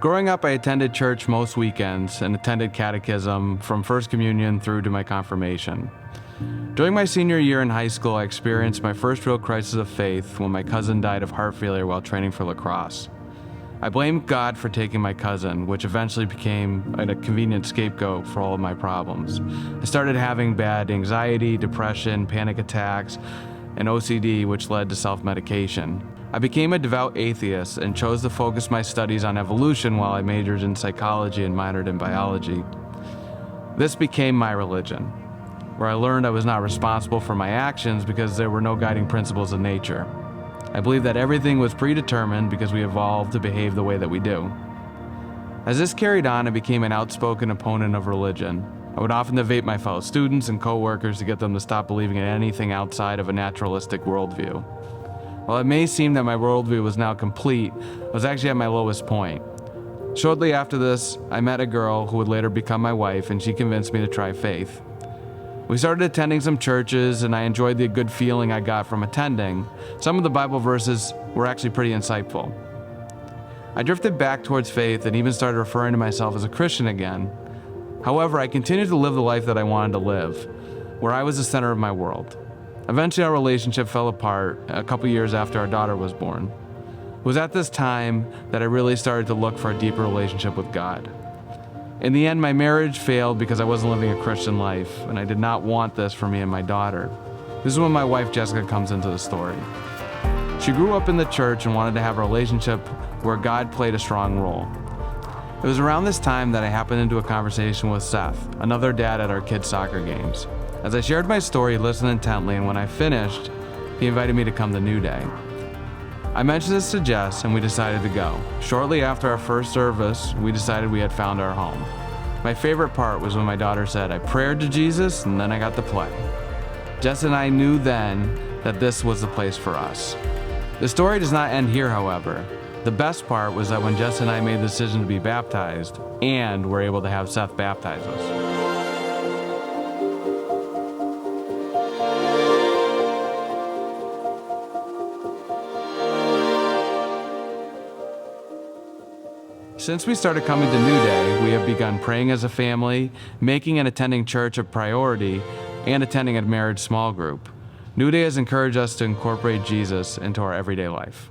Growing up, I attended church most weekends and attended catechism from First Communion through to my confirmation. During my senior year in high school, I experienced my first real crisis of faith when my cousin died of heart failure while training for lacrosse. I blamed God for taking my cousin, which eventually became a convenient scapegoat for all of my problems. I started having bad anxiety, depression, panic attacks, and OCD, which led to self-medication. I became a devout atheist and chose to focus my studies on evolution while I majored in psychology and minored in biology. This became my religion, where I learned I was not responsible for my actions because there were no guiding principles in nature. I believed that everything was predetermined because we evolved to behave the way that we do. As this carried on, I became an outspoken opponent of religion. I would often debate my fellow students and co-workers to get them to stop believing in anything outside of a naturalistic worldview. While it may seem that my worldview was now complete, I was actually at my lowest point. Shortly after this, I met a girl who would later become my wife, and she convinced me to try faith. We started attending some churches, and I enjoyed the good feeling I got from attending. Some of the Bible verses were actually pretty insightful. I drifted back towards faith and even started referring to myself as a Christian again. However, I continued to live the life that I wanted to live, where I was the center of my world. Eventually, our relationship fell apart a couple years after our daughter was born. It was at this time that I really started to look for a deeper relationship with God. In the end, my marriage failed because I wasn't living a Christian life, and I did not want this for me and my daughter. This is when my wife Jessica comes into the story. She grew up in the church and wanted to have a relationship where God played a strong role. It was around this time that I happened into a conversation with Seth, another dad at our kids' soccer games. As I shared my story, he listened intently, and when I finished, he invited me to come to New Day. I mentioned this to Jess, and we decided to go. Shortly after our first service, we decided we had found our home. My favorite part was when my daughter said, "I prayed to Jesus, and then I got to play." Jess and I knew then that this was the place for us. The story does not end here, however. The best part was that when Jess and I made the decision to be baptized, and were able to have Seth baptize us. Since we started coming to New Day, we have begun praying as a family, making and attending church a priority, and attending a marriage small group. New Day has encouraged us to incorporate Jesus into our everyday life.